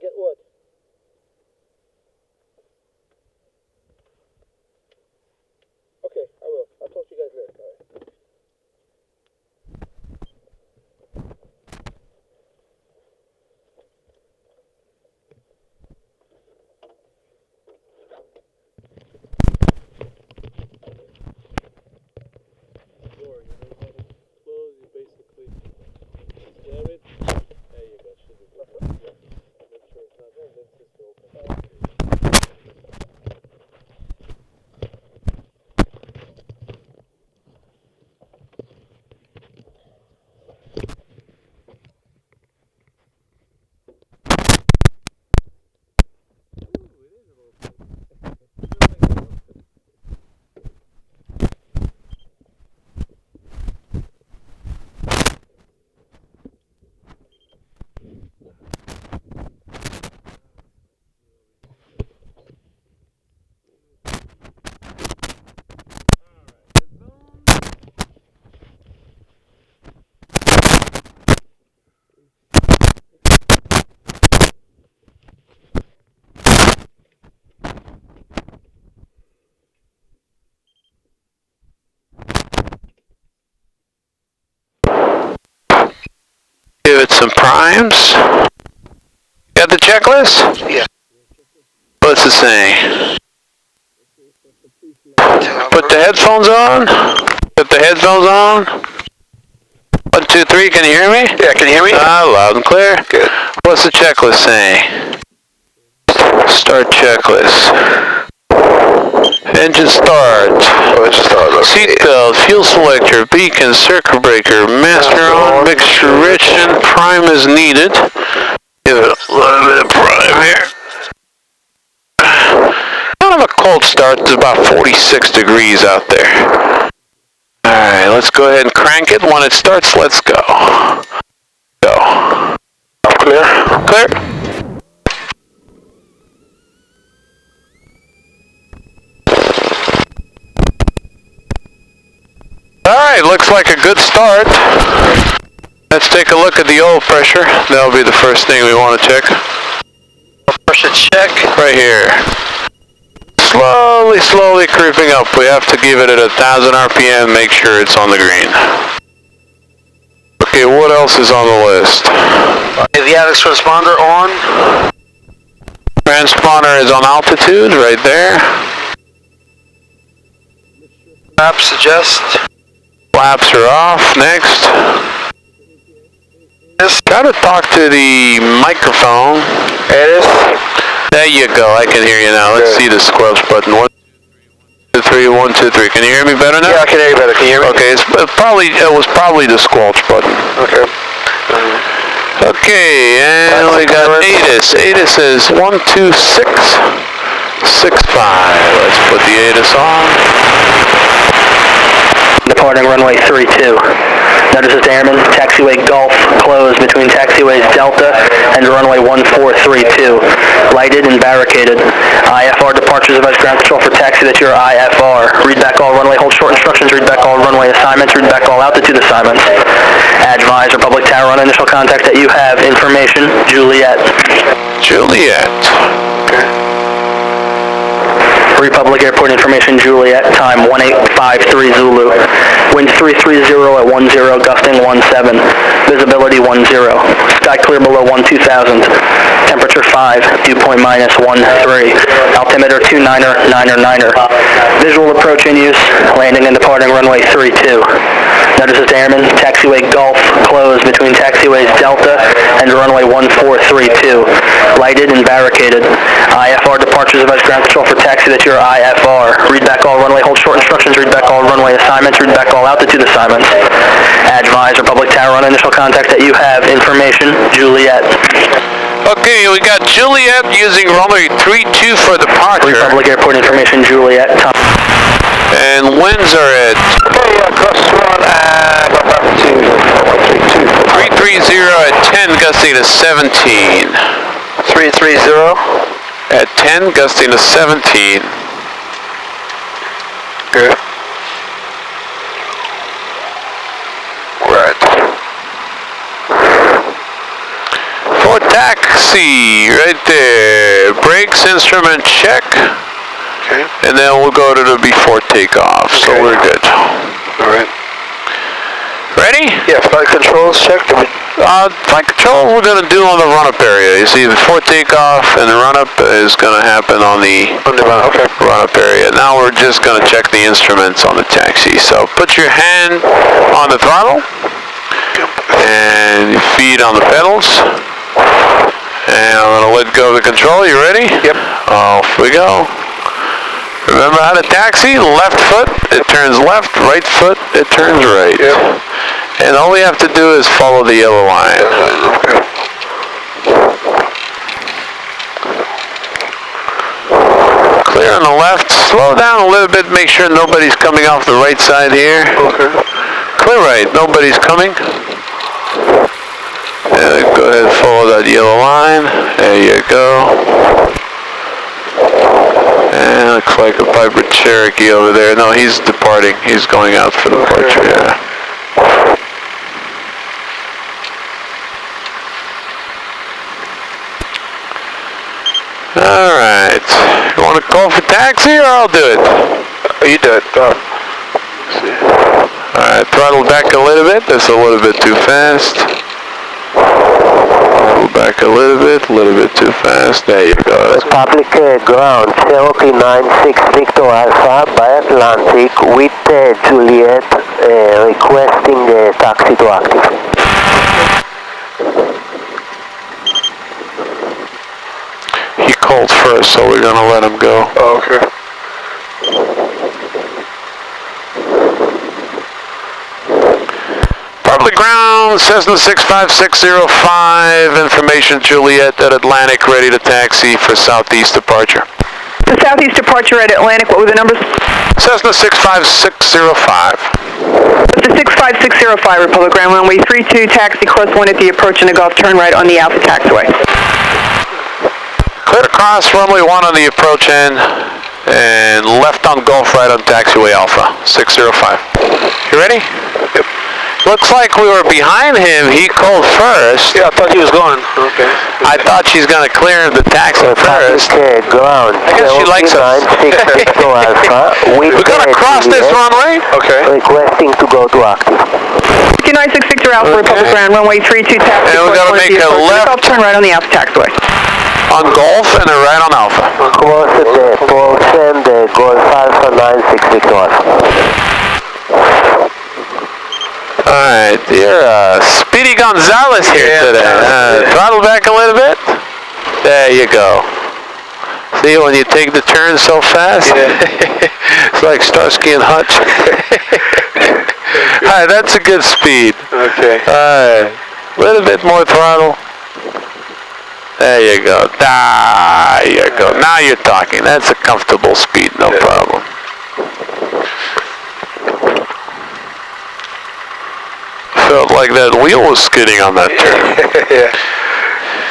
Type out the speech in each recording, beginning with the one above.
Get what? Okay, I will. I'll talk to you guys later. All right. Give it some primes. Got the checklist? Yeah. What's it say? Put the headphones on. Put the headphones on. 1, 2, 3, can you hear me? Yeah, can you hear me? Loud and clear. Good. What's the checklist say? Start checklist. Engine start. Engine start. Seatbelt, fuel selector, beacon, circuit breaker, master on, mixture rich, and prime is needed. Give it a little bit of prime here. Kind of a cold start. It's about 46 degrees out there. Alright, let's go ahead and crank it. When it starts, let's go. Go. Clear? Clear? Alright, looks like a good start. Let's take a look at the oil pressure. That'll be the first thing we want to check. Pressure check. Right here. Slowly creeping up. We have to give it at 1,000 RPM, make sure it's on the green. Okay, what else is on the list? Avionics transponder on. Transponder is on altitude, right there. Flaps adjust. Flaps are off. Next. Try to talk to the microphone. It is. There you go. I can hear you now. Let's see the squelch button. 1, 2, 3. 1, 2, 3. Can you hear me better now? Yeah, I can hear you better. Can you hear me? Okay, it was probably the squelch button. Okay. Okay, and we got ATIS. ATIS is 12665. Let's put the ATIS on. Departing runway 32. Notices to airmen, taxiway Gulf closed between taxiways Delta and runway 1432. Lighted and barricaded. IFR departures advise ground control for taxi that's your IFR. Read back all runway, hold short instructions, read back all runway assignments, read back all altitude assignments. Advise Republic Tower on initial contact that you have information, Juliet. Juliet. Republic Airport information, Juliet, time 1853 Zulu. Winds 330 at 10, gusting 17. Visibility 10. Sky clear below 12,000. Temperature 5, dew point minus 13. Altimeter 29er. Visual approach in use, landing and departing runway 32. Notices to airmen, taxiway Gulf closed between taxiways Delta and runway 1432. Lighted and barricaded. IFR departures advise ground control for taxi that's your IFR. Read back all runway, hold short instructions, read back all runway assignments, read back all altitude assignments. Advise Republic Tower on initial contact that you have information, Juliet. Okay, we got Juliet using runway 32 for departure. Republic Airport information, Juliet. And winds are at 330 at 10, gusting to 17. 330. At 10, gusting to 17. Good. Right. For tax, taxi, right there. Brakes, instrument check. Okay. And then we'll go to the before takeoff, so Okay. we're good. All right. Ready? Yeah, flight controls checked. Flight control we're going to do on the run-up area. You see, before takeoff and the run-up is going to happen on the run-up area. Now we're just going to check the instruments on the taxi. So put your hand on the throttle and your feet on the pedals. And I'm going to let go of the control. You ready? Yep. Off we go. Remember how to taxi? Left foot, it turns left. Right foot, it turns right. Yep. And all we have to do is follow the yellow line. Okay. Clear on the left. Slow down a little bit. Make sure nobody's coming off the right side here. Okay. Clear right. Nobody's coming. And go ahead and follow that yellow line. There you go. And looks like a Piper Cherokee over there. No, he's departing. He's going out for departure. Yeah. All right. You want to call for taxi, or I'll do it? You do it. All right. Throttle back a little bit. That's a little bit too fast. Throttle back a little bit too fast. There you go. Public ground, Cherokee 96 Victor Alpha by Atlantic with Juliet requesting taxi to active. He called first, so we're gonna let him go. Oh, okay. Public ground, Cessna 65605, information Juliet at Atlantic, ready to taxi for southeast departure. The southeast departure at Atlantic, what were the numbers? Cessna 65605. The 65605 Republic ground, runway 32, taxi cross 1 at the approach in the Gulf, turn right on the Alpha taxiway. Clear across runway 1 on the approach end, and left on Gulf, right on taxiway Alpha, 605. You ready? Yep. Looks like we were behind him. He called first. Yeah, I thought he was going. Okay. I thought she's going to clear the taxi first. Ground, I guess she likes us. We're going to cross this runway. Okay. Requesting to go to active. 296 Victor Alpha, Republic ground, runway 32, taxi And we cross gotta 1 at make the a approach in the left. Gulf, turn right on the Alpha taxiway. On Golf and a right on Alpha. Cross the portion, the Golf Alpha 96 Victor Alpha. Alright, you're Speedy Gonzalez here today. Throttle back a little bit. There you go. See, when you take the turn so fast? It's like Starsky and Hutch. Alright, that's a good speed. Okay. Alright, a little bit more throttle. There you go. There you go. Now you're talking. That's a comfortable speed, no problem. Felt like that wheel was skidding on that turn.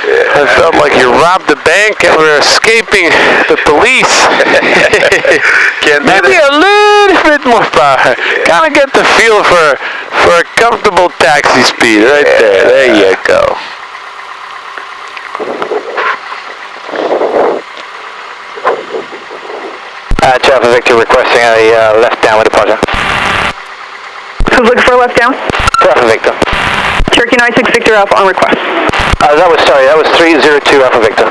I felt like you robbed the bank and were escaping the police. Maybe a little bit more power. Kind of get the feel for a comfortable taxi speed right there. There you go. Java Victor requesting a left downwind departure. Who's looking for a left down? Alpha Victor. Cherokee 96 Victor Alpha on request. That was 302 Alpha Victor.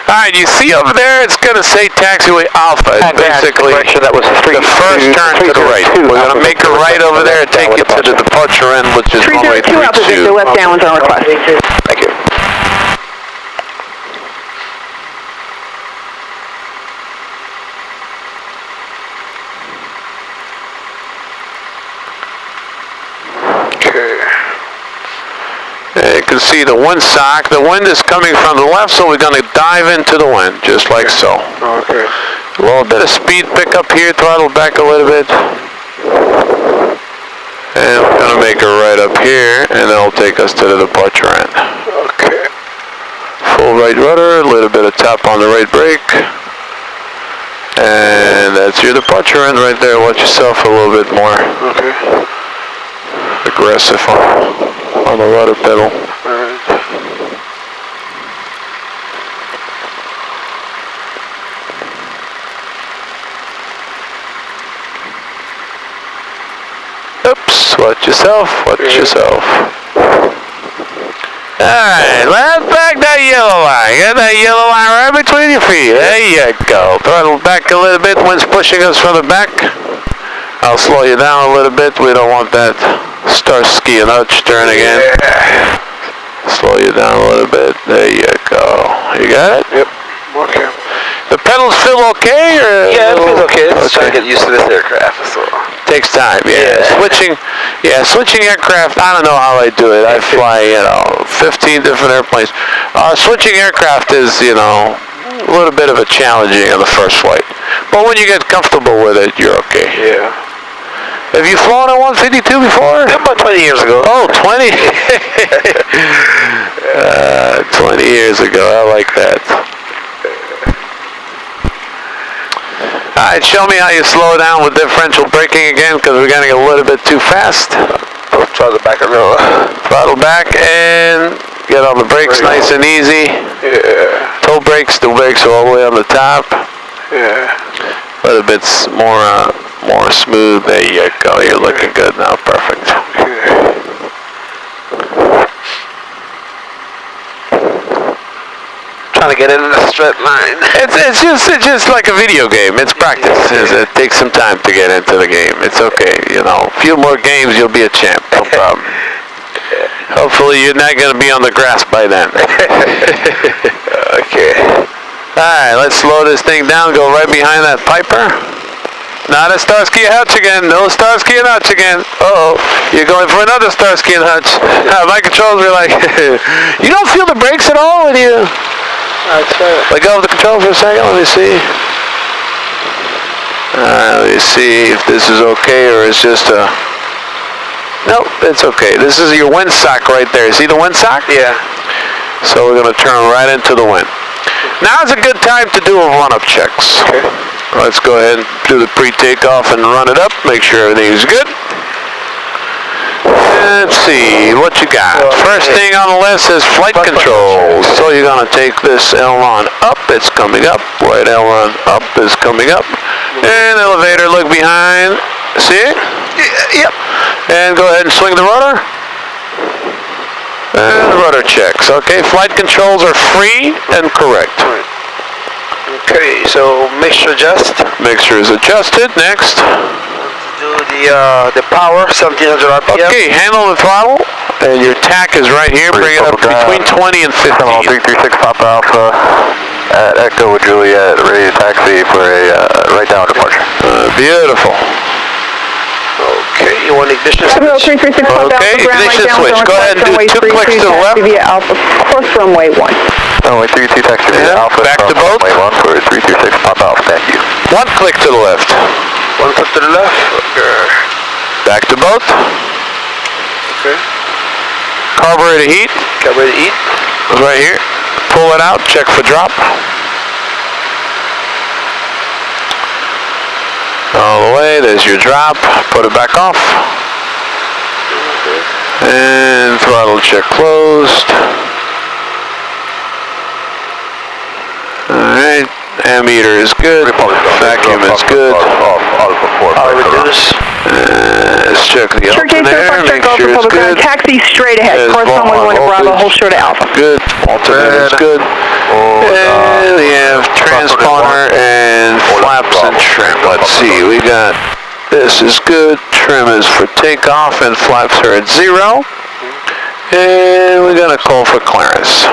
Alright, you see over there, it's going to say taxiway Alpha. It's basically that was the first turn to the right. We're going to make a right over there and take you to the departure end, which is runway 302 Alpha Victor, 32. left down one's on request. Thank you. You can see the windsock. The wind is coming from the left, so we're going to dive into the wind, just like so. Okay. A little bit of speed pickup here, throttle back a little bit. And we're going to make a right up here, and that'll take us to the departure end. Okay. Full right rudder, a little bit of tap on the right brake. And that's your departure end right there. Watch yourself a little bit more Okay. aggressive on on the rudder pedal. Oops, watch yourself, watch yourself. Alright, let's back that yellow line. Get that yellow line right between your feet. There you go. Throttle back a little bit. Wind's pushing us from the back. I'll slow you down a little bit. We don't want that Starsky and Hutch turn again. Slow you down a little bit. There you go. You got it? Yep. Okay. The pedals feel okay? Or Yeah, it feels okay. Just trying to get used to this aircraft. So. Takes time, yeah. Switching aircraft, I don't know how I do it. I fly, 15 different airplanes. Switching aircraft is, a little bit of a challenging on the first flight. But when you get comfortable with it, you're okay. Yeah. Have you flown a 152 before? About 20 years ago. Oh, 20? 20 years ago, I like that. Alright, show me how you slow down with differential braking again, because we're getting a little bit too fast. Throttle back a little. Throttle back and get on the brakes nice and easy. Yeah. Toe brakes, the brakes are all the way on the top. Yeah. A little bit more smooth. There you go. You're looking good now. Perfect. Trying to get into the straight line. It's just like a video game. It's practice. It takes some time to get into the game. It's okay. A few more games, you'll be a champ. No problem. Hopefully, you're not going to be on the grass by then. Okay. Alright, let's slow this thing down. Go right behind that Piper. Not a Starsky and Hutch again. No Starsky and Hutch again. Uh-oh. You're going for another Starsky and Hutch. My controls were like, you don't feel the brakes at all when you... Let go of the control for a second. Let me see. Let me see if this is okay or it's just a... Nope, it's okay. This is your windsock right there. See the windsock? Yeah. So we're going to turn right into the wind. Now's a good time to do a run-up checks. Okay. Let's go ahead and do the pre-takeoff and run it up. Make sure everything's good. Let's see, what you got? First thing on the list is flight controls. So you're going to take this aileron up. It's coming up. Right aileron up is coming up. And elevator, look behind. See it? Yep. And go ahead and swing the rudder. And rudder checks. Okay, flight controls are free and correct. Okay, so mixture adjust. Mixture is adjusted. Next. Do the power, 1700 RPM. Okay, handle the throttle, and your tack is right here. Bring it up between 20 and 15. 336 Papa Alpha at Echo with Juliet, ready to taxi for a right down departure. Beautiful. Okay, you want ignition switch? 336 Papa Alpha, ground right ignition down, switch. Go ahead and do 2 clicks to the left. via Alpha, cross runway 1. Runway 32 taxi via Alpha. Back to both. Runway 1 for 336 Papa Alpha, thank you. 1 click to the left. 1 click to the left. Okay. Back to both. Okay. Carburetor heat. Carburetor heat. Right here. Pull it out. Check for drop. All the way. There's your drop. Put it back off. And throttle check closed. Alright. Ammeter is good. Vacuum is good. Let's check the alternator, make sure it's good. Taxi straight ahead, cross runway 1 to Bravo, hold short of Alpha. Good. Alternator is good. And we have transponder and flaps and trim. Let's see, we got, this is good. Trim is for takeoff and flaps are at 0. And we're going to call for clearance.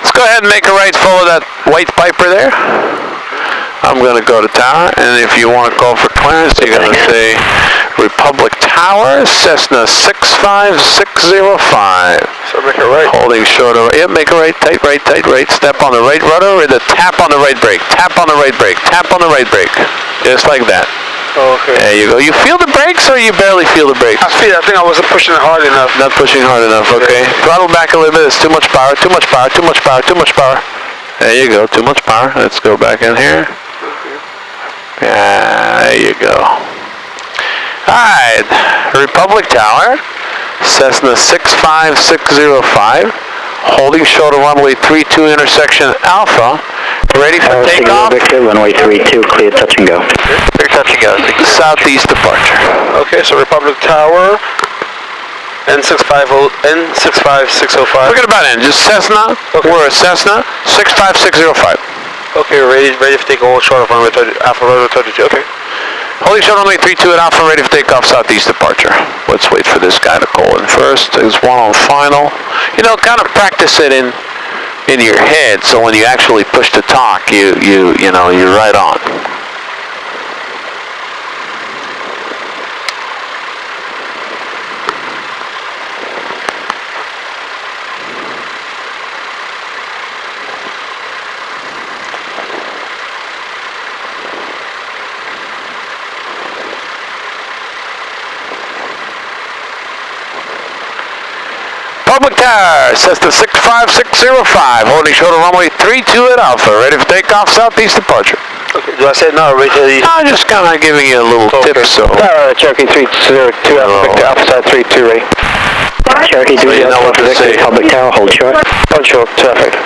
Let's go ahead and make a right follow that white Piper there. I'm going to go to tower, and if you want to call for clearance, you're going to say Republic Tower, Cessna 65605. So make a right. Holding short of, yep, make a right, tight right, step on the right rudder, or the tap on the right brake, tap on the right brake, tap on the right brake, just like that. Okay. There you go. You feel the brakes, or you barely feel the brakes? I think I wasn't pushing it hard enough. Not pushing hard enough, okay. Throttle back a little bit, it's too much power, too much power, too much power, too much power. There you go, too much power. Let's go back in here. Yeah, there you go. Alright, Republic Tower, Cessna 65605, holding short of runway 32 intersection Alpha, ready for takeoff. Victor, runway 32, clear touch and go. Clear touch and go. Southeast departure. Okay, so Republic Tower, N65605. Forget about N, just Cessna. Okay. We're a Cessna 65605. Okay, ready for takeoff short of runway 30, Alpha runway 32. Okay. Holding short runway 32 at Alpha, ready for takeoff, southeast departure. Let's wait for this guy to call in first. There's one on final. You know, kind of practice it in your head, so when you actually push to talk, you know, you're right on. Public Tower, Cessna 65605, holding short of runway 32 at Alpha, ready for takeoff, southeast departure. Okay, do I say no, right to the... I'm just kind of giving you a little tip, so... Cherokee 302, Alpha side 32 ready. Cherokee 2, You know what to say. Public Tower, hold short. Hold short, traffic.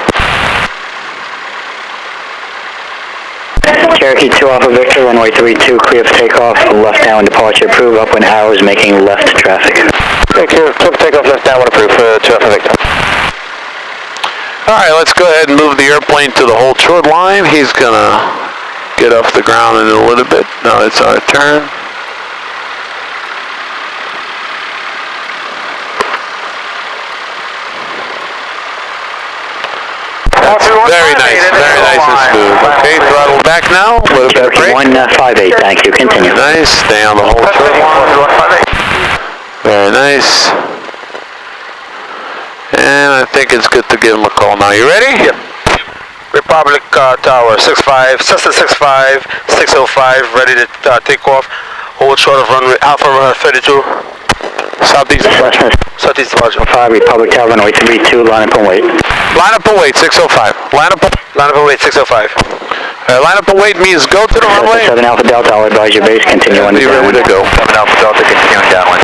Cherokee 2 Alpha Victor, runway 32, clear for takeoff, left down departure approved, upwind arrows making left traffic. Thank you, clear for takeoff, left downwind approved for 2 Alpha Victor. Alright, let's go ahead and move the airplane to the hold short line. He's gonna get off the ground in a little bit. Now it's our turn. Very nice and smooth. Okay, throttle back now. A little bit of brake. 158, thank you, continue. Nice, stay on the hold short line. Very nice. And I think it's good to give him a call now. You ready? Yep. Republic Tower, Cessna 65605, ready to take off. Hold short of runway Alpha 32. Southeast departure. Southeast departure. 5 Republic Tower, runway 32, line up and wait. Line up and wait, 605. Line up and wait, 605. line up and wait means go to the runway. 7 Alpha Delta, I'll advise your base, continue on Be ready to go. 7 Alpha Delta, continuing downwind.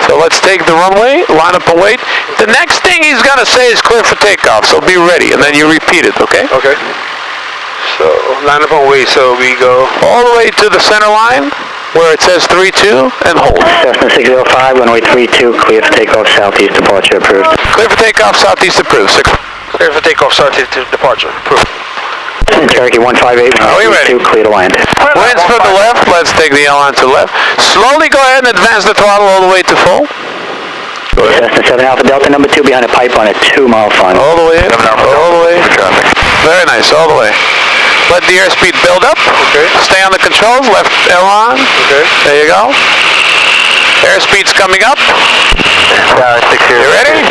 So let's take the runway, line up and wait. The next thing he's gonna say is clear for takeoff, so be ready, and then you repeat it, okay? Okay. So, line up and wait, so we go... All the way to the center line, where it says 32, and hold. Cessna 605, runway 32, clear for takeoff, southeast departure approved. Clear for takeoff, southeast approved. Clear for takeoff, southeast departure. Approved. Cherokee 158, Are we ready? 2, clear to land. Winds from the left, let's take the airline to the left. Slowly go ahead and advance the throttle all the way to full. Go ahead. Cessna 7 Alpha Delta, number 2 behind a pipe on a 2-mile final. All the way in, all the way. Very nice, all the way. Let the airspeed build up. Okay. Stay on the controls, left aileron. Okay. There you go. Airspeed's coming up. You ready?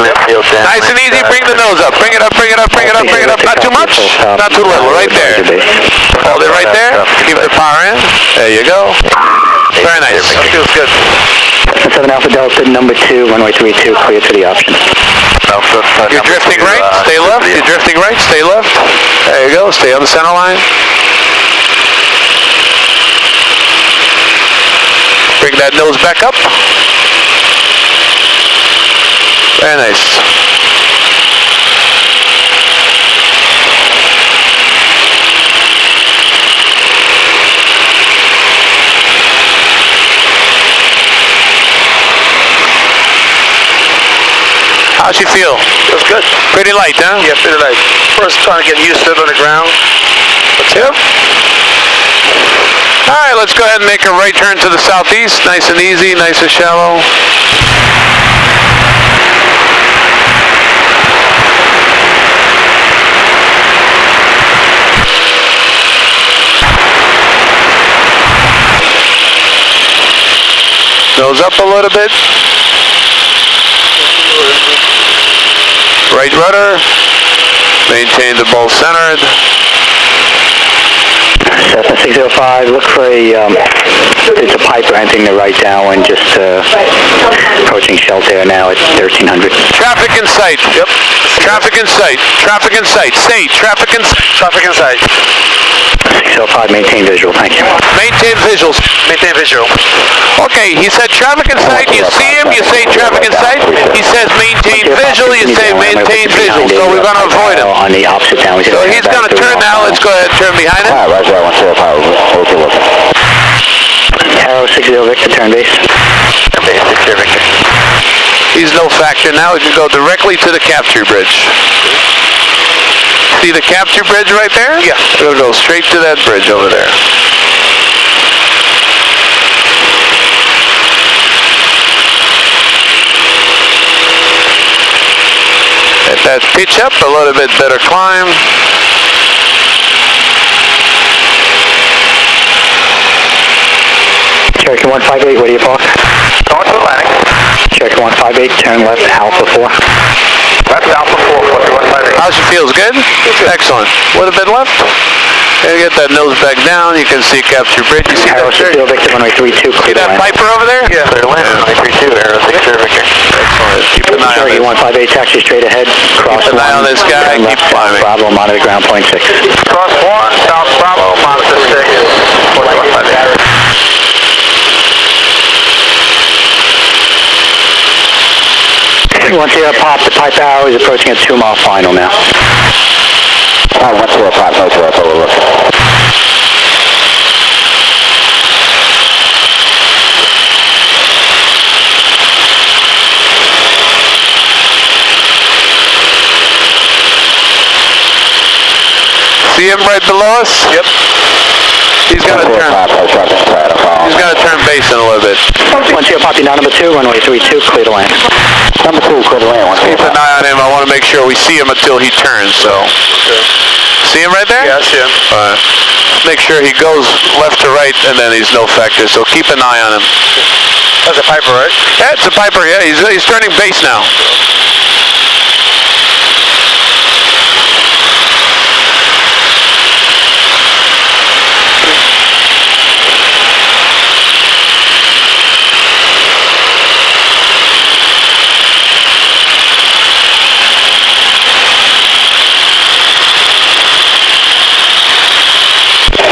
Nice and easy, bring the nose up. Bring it up, bring it up, bring it up, bring it up. Not too much, not too little, right there. Hold it right there. Keep the power in. There you go. Very nice. That feels good. Cessna 7 Alpha Delta, number 2, runway 32, clear to the option. You're drifting right, stay left. You're drifting right, stay left. There you go, stay on the center line. Bring that nose back up. Very nice. How's she feel? Feels good. Pretty light, huh? Yeah, pretty light. First trying to get used to it on the ground. Yep. All right, let's go ahead and make a right turn to the southeast. Nice and easy, nice and shallow. Nose up a little bit. Right rudder. Maintain the ball centered. Cessna 605, look for a It's a Piper entering the right downwind, just approaching shelter now at 1300. Traffic in sight. Yep. Traffic in sight. Traffic in sight. Stay. Traffic in sight. Traffic in sight. 605, maintain visual, thank you. Maintain visuals. Maintain visual. Okay, he said traffic in sight. You see him, you say traffic in sight. He says maintain visual, you say maintain visual. So we're going to avoid him. On the opposite down. So he's going to turn now. Let's go ahead and turn behind him. Roger, 105, overlooking. Arrow 60 Victor, turn base. Turn base, 60 Victor. He's no factor now. We can go directly to the capture bridge. See the capture bridge right there? Yeah. We'll go straight to that bridge over there. Let that pitch up, a little bit better climb. Cherokee 158, where do you park? Going to Atlantic. Cherokee 158, turn left, Alpha 4. That's Alpha 4, 158. How's it feels? Good? Excellent. What a bit left? And get that nose back down. You can see capture bridge. You see Arrow 60 Victor, runway 32, See that Piper over there? Yeah. Clear land, runway 32, Arrow 60 Victor. Excellent. Keep an eye on Cherokee this. 158, taxi straight ahead, cross Keep an eye on this guy. Keep climbing. Bravo, monitor ground point 6. Cross 1, South Bravo, monitor 6. 158. Once you pop, the pipe arrow is approaching a 2-mile final now. 105, no to up, overlooking. See him right below us? Yep. He's got to turn. He's got to turn base in a little bit. Once you pop, now number 2, runway 32, clear to land. Number 2, clear to land. Keep an eye on him. I want to make sure we see him until he turns, so. Okay. See him right there? Yeah, I see him. Make sure he goes left to right, and then he's no factor, so keep an eye on him. That's a Piper, right? Yeah, it's a Piper, yeah. He's turning base now.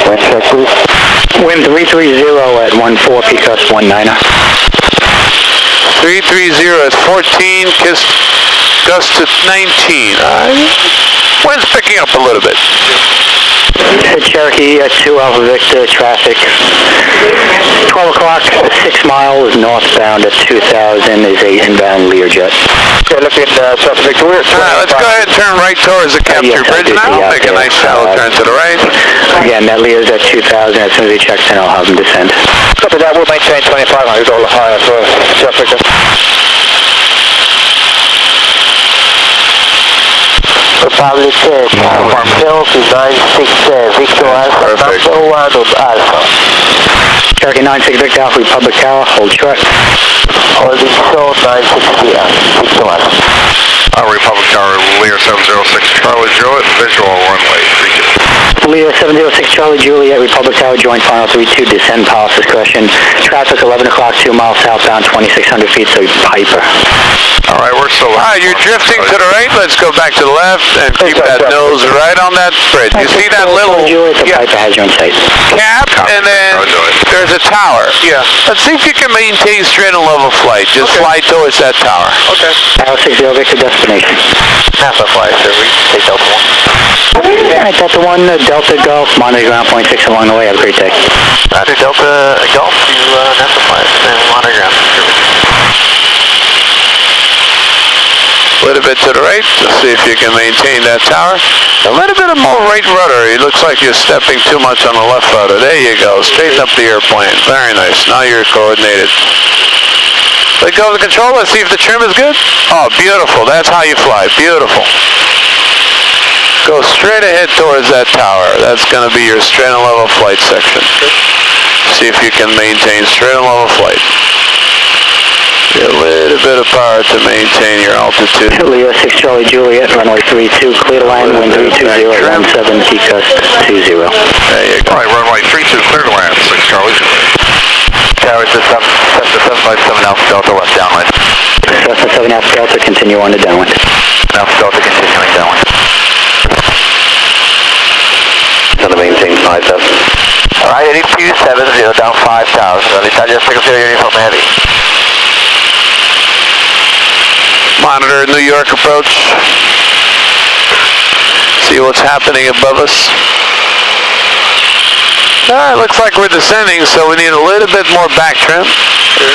Wind check, please. Wind 330 at 14, PCUS 19er. 330 at 14, gust to 19. Wind's picking up a little bit. Cherokee at 2 Alpha Victor, traffic 12 o'clock, 6 miles northbound at 2000 is a inbound Learjet. Okay, look at South Victoria. Let's go ahead and turn right towards the capture bridge now. Make a nice shallow turn to the right. Again, that Lear's at 2000. As soon as he checks in, I'll have him descend. Copy that, we'll maintain 2500 all the higher for South Victor. Republic Cherokee 96 Victor Alpha, number 1 of Alpha. Cherokee 96 Victor Alpha, Republic Tower, hold short. Holding short 960 Victor Alpha. Republic Tower, Lear 706 Charlie Juliet, visual runway 32. Lear 706 Charlie Juliet, Republic Tower, joint final 32, descend power discretion. Traffic 11 o'clock, 2 miles southbound, 2,600 feet, so Piper. All right, we're still live. You're drifting to the right. Let's go back to the left and keep that nose right on that bridge. You see that little Piper has you in sight. cap, and then there's a tower. Yeah. Let's see if you can maintain straight and level flight. Just fly towards that tower. Okay. Arrow 60 Victor, destination. NASA flight, sir. We take Delta 1. Alright, Delta 1, Delta Golf, monitor ground point 6 along the way. Have a great day. Roger, Delta Golf to NASA flight and monitor ground. A little bit to the right to see if you can maintain that tower. A little bit of more right rudder. It looks like you're stepping too much on the left rudder. There you go. Straighten up the airplane. Very nice. Now you're coordinated. Let go of the control. Let's see if the trim is good. Oh, beautiful. That's how you fly. Beautiful. Go straight ahead towards that tower. That's going to be your straight and level flight section. See if you can maintain straight and level flight. A little bit of power to maintain your altitude. Leo 6 Charlie Juliet, runway 32, clear to land, wind 320 at 17, PCUS 20. There you go. All right, runway 32, clear to land, 6 Charlie Juliet. continue on to downwind. Now Delta continuing downwind. Going to maintain 5,000. Alright, 8270 down 5,000. Italia 60 uniform heavy. Monitor New York approach. See what's happening above us. Alright, looks like we're descending, so we need a little bit more back trim. Sure.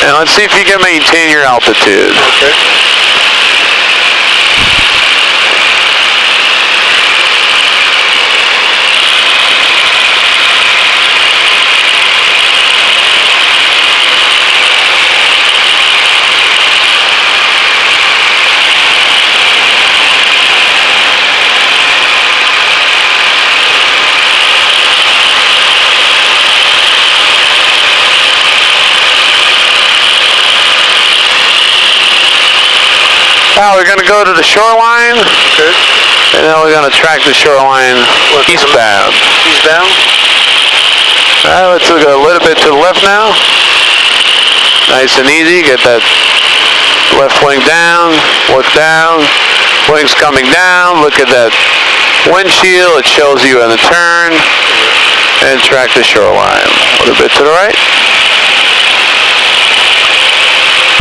And let's see if you can maintain your altitude. Okay. Now we're going to go to the shoreline, Okay. and then we're going to track the shoreline eastbound. Eastbound? Alright, let's go a little bit to the left now. Nice and easy, get that left wing down, look down, wings coming down, look at that windshield, it shows you on the turn, and track the shoreline. A little bit to the right.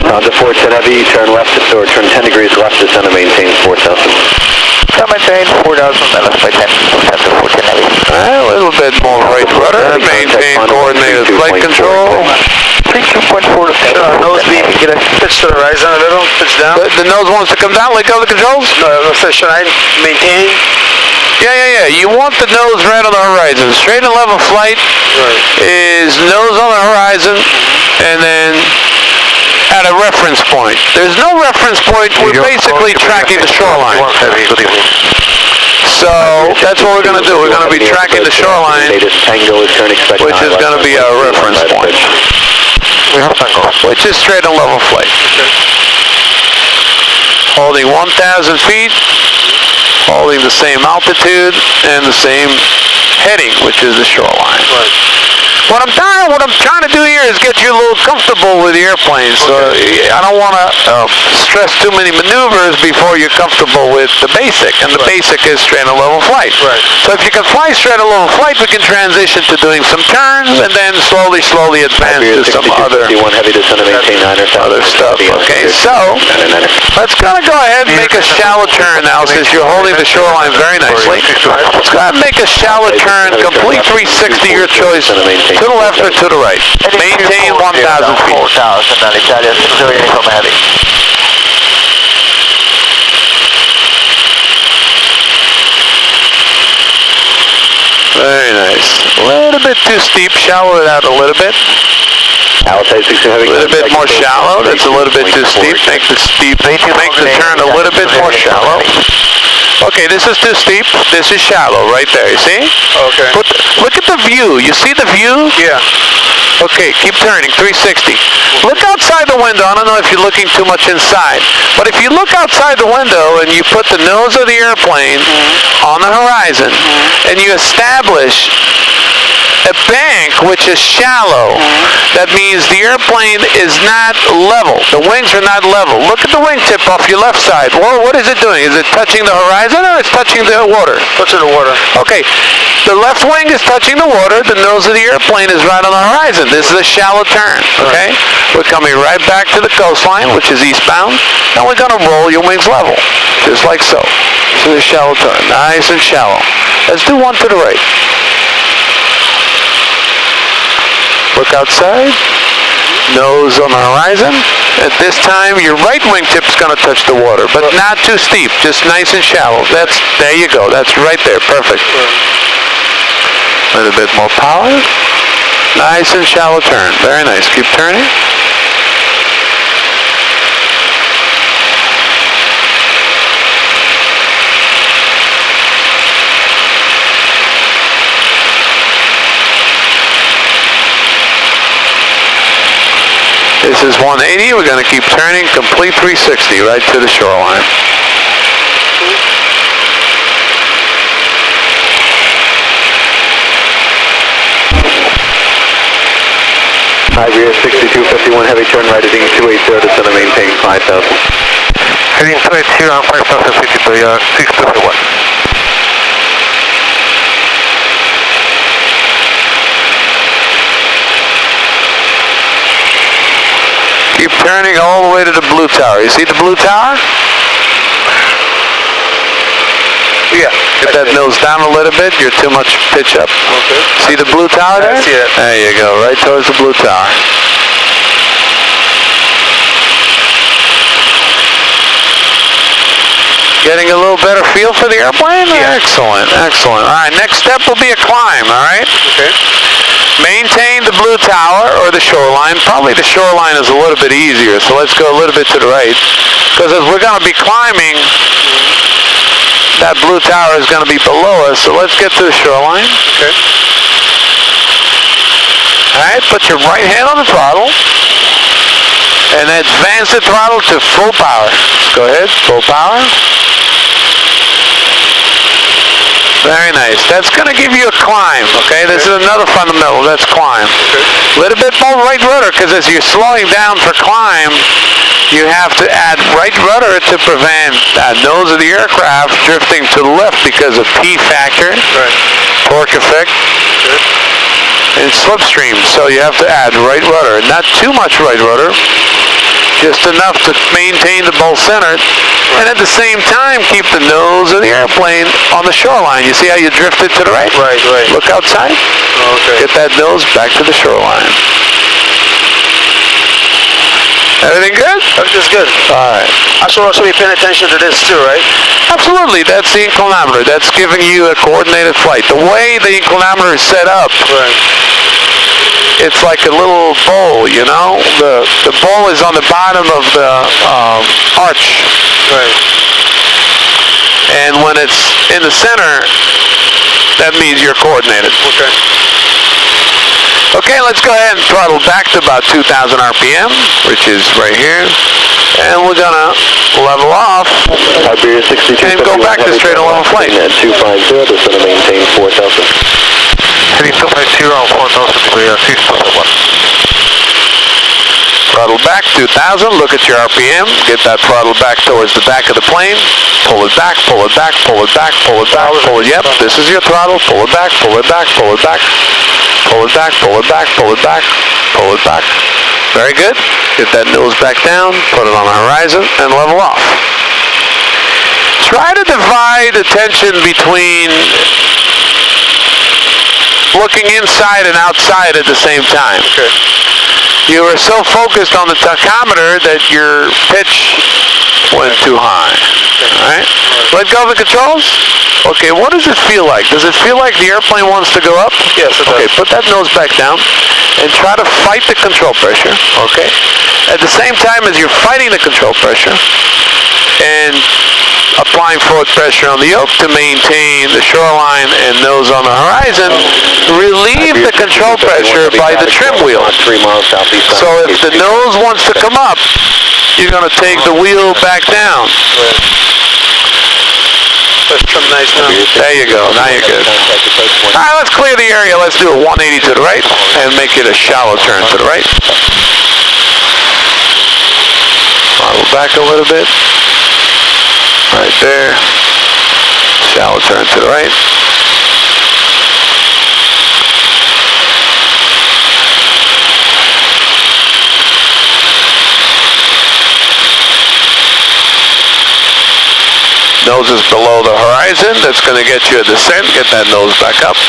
Honda 410 heavy, turn left, or turn 10 degrees left, descend and maintain 4,000. Maintain 4,000, left by 10, descend to 410 heavy. Alright, a little bit more right rudder, maintain coordinated flight control. 32.4 to 10. Nose beam, get a pitch to the horizon a little, pitch down. The nose wants to come down, let go of the controls? No, should I maintain? Yeah. You want the nose right on the horizon. Straight and level flight is nose on the horizon, and then at a reference point. There's no reference point, we're basically tracking the shoreline. So that's what we're going to do. We're going to be tracking the shoreline, which is going to be our reference point. Which is straight and level flight. Holding 1,000 feet, holding the same altitude and the same heading, which is the shoreline. What I'm trying to do here is get you a little comfortable with the airplane. So I don't want to stress too many maneuvers before you're comfortable with the basic. And the basic is straight and level flight. So if you can fly straight and level flight, we can transition to doing some turns and then slowly advance to some other stuff. Okay, so let's kind of go ahead and make a shallow turn now since you're holding the shoreline very nicely. Let's go ahead and make a shallow turn, complete 360, your choice. To the left or to the right. Maintain 1,000 feet. 4,000, Italia 60 uniform heavy. Very nice. A little bit too steep. Shallow it out a little bit. A little bit more shallow. That's a little bit too steep. Make the turn a little bit more shallow. Okay, this is too steep. This is shallow right there, you see? Okay. Look at the view. You see the view? Yeah. Okay, keep turning, 360. Look outside the window. I don't know if you're looking too much inside, but if you look outside the window and you put the nose of the airplane on the horizon and you establish a bank which is shallow, that means the airplane is not level. The wings are not level. Look at the wingtip off your left side. Well, what is it doing? Is it touching the horizon or it's touching the water? Touching the water. Okay, the left wing is touching the water. The nose of the airplane is right on the horizon. This is a shallow turn, okay? We're coming right back to the coastline, which is eastbound. Now we're going to roll your wings level, just like so. This is a shallow turn, nice and shallow. Let's do one to the right. Look outside, nose on the horizon. At this time, your right wingtip is going to touch the water, but not too steep, just nice and shallow. There you go, that's right there, perfect. A little bit more power. Nice and shallow turn, very nice. Keep turning. This is 180, we're going to keep turning, complete 360 right to the shoreline. Iberia 6251 heavy turn right heading 280 to center maintain 5,000. Heading 280 on 5000 feet to 621. Keep turning all the way to the blue tower. You see the blue tower? Yeah. Get that nose down a little bit. You're too much pitch up. Okay. See the blue tower there? I see it. There you go. Right towards the blue tower. Getting a little better feel for the airplane? Yeah. Excellent, excellent. All right, next step will be a climb, all right? Okay. Maintain the blue tower or the shoreline. Probably the shoreline is a little bit easier, so let's go a little bit to the right. Because as we're going to be climbing, that blue tower is going to be below us, so let's get to the shoreline. Okay. All right, put your right hand on the throttle, and advance the throttle to full power. Go ahead, full power. Very nice. That's going to give you a climb, okay? This is another fundamental. That's climb. A little bit more right rudder, because as you're slowing down for climb, you have to add right rudder to prevent that nose of the aircraft drifting to the left because of P factor, torque effect, and slipstream. So you have to add right rudder. Not too much right rudder, just enough to maintain the bowl center, and at the same time keep the nose of the airplane on the shoreline. You see how you drifted to the right? Right. Look outside. Okay. Get that nose back to the shoreline. Everything good? Everything's good. All right. I should also be paying attention to this too, right? Absolutely. That's the inclinometer. That's giving you a coordinated flight. The way the inclinometer is set up, it's like a little bowl, you know? The bowl is on the bottom of the arch. Right. And when it's in the center, that means you're coordinated. Okay. Okay, let's go ahead and throttle back to about 2,000 RPM, which is right here. And we're gonna level off Iberia 62. and go back to straight on level flight. At 250, that's going to maintain 4,000. Heading 250 on 4000 feet to 621. Throttle back, 2,000, look at your RPM, get that throttle back towards the back of the plane, pull it back, pull it back, pull it back, pull it back, pull it, yep, this is your throttle, pull it back, pull it back, pull it back, pull it back, pull it back, pull it back, pull it back. Very good. Get that nose back down, put it on the horizon, and level off. Try to divide attention between looking inside and outside at the same time. Okay. You were so focused on the tachometer that your pitch went too high. All right? Let go of the controls. Okay, what does it feel like? Does it feel like the airplane wants to go up? Yes, it does. Okay, put that nose back down and try to fight the control pressure, okay? At the same time as you're fighting the control pressure and applying forward pressure on the yoke to maintain the shoreline and nose on the horizon, relieve the control pressure by the trim wheel. 3 miles southeast. So if the nose wants to come up, you're going to take the wheel back down. Let's trim nice now. There you go. Now you're good. All right, let's clear the area. Let's do a 180 to the right and make it a shallow turn to the right. Throttle back a little bit. Right there. Shallow turn to the right. Nose is below the horizon. That's going to get you a descent. Get that nose back up.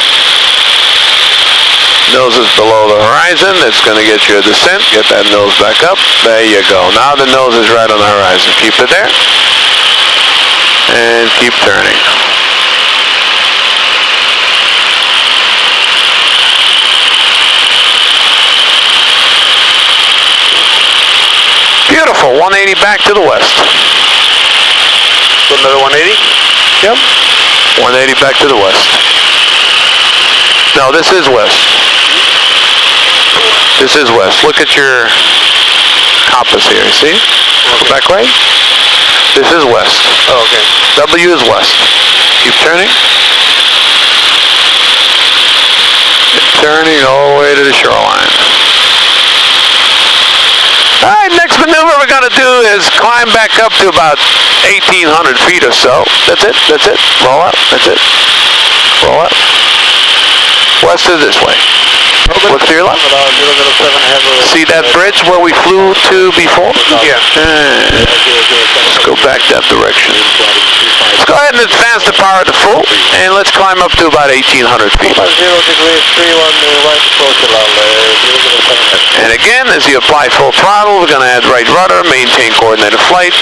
Nose is below the horizon. That's going to get you a descent. Get that nose back up. There you go. Now the nose is right on the horizon. Keep it there. And keep turning. Beautiful. 180 back to the west. Another 180? Yep. 180 back to the west. No, this is west. This is west. Look at your compass here, see? Go back right. This is west. Oh, okay. W is west. Keep turning. Keep turning all the way to the shoreline. All right, next maneuver we're going to do is climb back up to about 1,800 feet or so. That's it. That's it. Roll up. That's it. Roll up. West is this way. Look to your left. See that bridge where we flew to before? Yeah. Let's go back that direction. Let's go ahead and advance the power to full, and let's climb up to about 1,800 feet. 0 degrees 31 right approach allowed. And again, as you apply full throttle, we're going to add right rudder, maintain coordinated flight,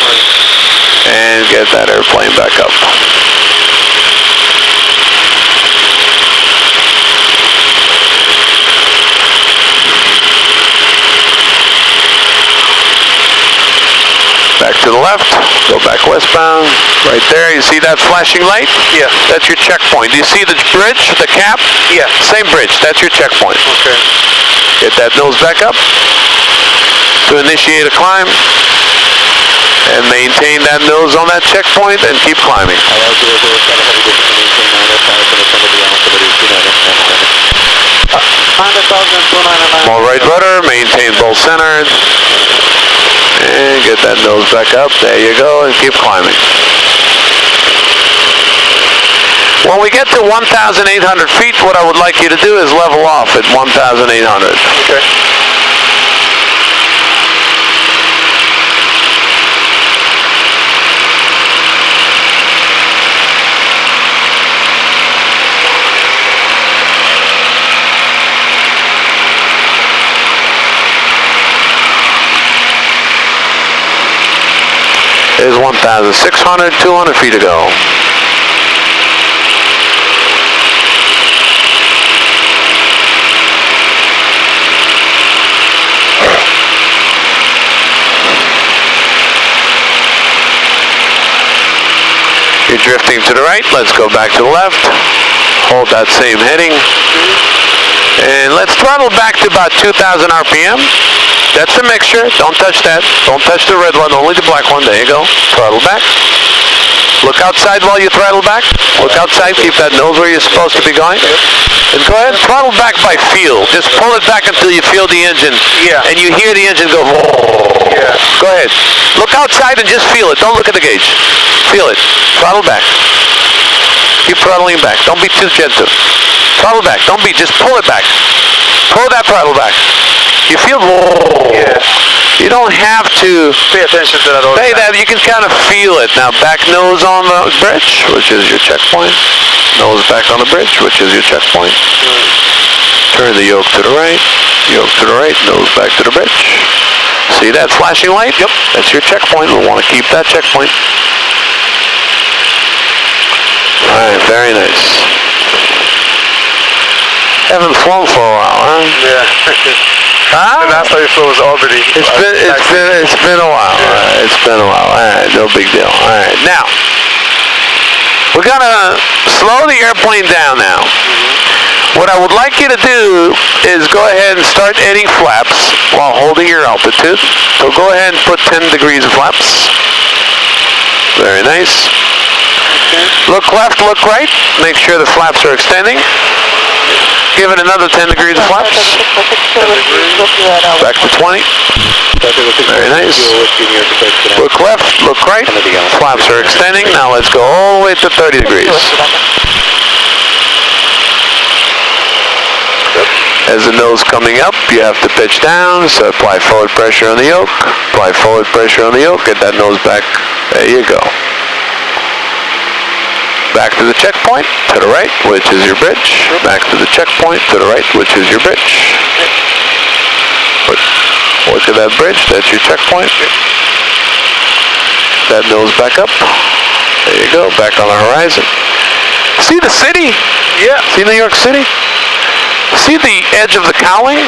and get that airplane back up. Back to the left, go back westbound, right there, you see that flashing light? Yeah. That's your checkpoint. Do you see the bridge, the cap? Yeah. Same bridge, that's your checkpoint. Okay. Get that nose back up to initiate a climb, and maintain that nose on that checkpoint and keep climbing. More right rudder, maintain both centered. And get that nose back up. There you go, and keep climbing. When we get to 1,800 feet, what I would like you to do is level off at 1,800. Okay. There's 1,600, 200 feet to go. You're drifting to the right, let's go back to the left. Hold that same heading. And let's throttle back to about 2,000 RPM. That's the mixture. Don't touch that. Don't touch the red one, only the black one. There you go. Throttle back. Look outside while you throttle back. Look outside. Keep that nose where you're supposed to be going. And go ahead and throttle back by feel. Just pull it back until you feel the engine. Yeah. And you hear the engine go. Yeah. Go ahead. Look outside and just feel it. Don't look at the gauge. Feel it. Throttle back. Keep throttling back. Don't be too gentle. Throttle back. Don't be. Just pull it back. Pull that throttle back. You feel, Yeah. you don't have to Pay attention to that all say the time. that. You can kind of feel it. Now back nose on the bridge, which is your checkpoint. Nose back on the bridge, which is your checkpoint. Turn the yoke to the right. Yoke to the right. Nose back to the bridge. See that flashing light? Yep. That's your checkpoint. We want to keep that checkpoint. All right. Very nice. Haven't flown for a while, huh? Yeah. Huh? The last time you flew was Albany. It's been a while. It's been a while. All right, no big deal. All right, now we're gonna slow the airplane down now. What I would like you to do is go ahead and start adding flaps while holding your altitude. So go ahead and put 10 degrees of flaps. Very nice. Look left, look right. Make sure the flaps are extending. Give it another 10 degrees of flaps. Back to 20. Very nice. Look left, look right. Flaps are extending. Now let's go all the way to 30 degrees. As the nose coming up, you have to pitch down. So apply forward pressure on the yoke. Apply forward pressure on the yoke. Get that nose back. There you go. Back to the checkpoint, to the right, which is your bridge. Back to the checkpoint, to the right, which is your bridge. Look at that bridge, that's your checkpoint. That nose back up. There you go, back on the horizon. See the city? Yeah. See New York City? See the edge of the cowling?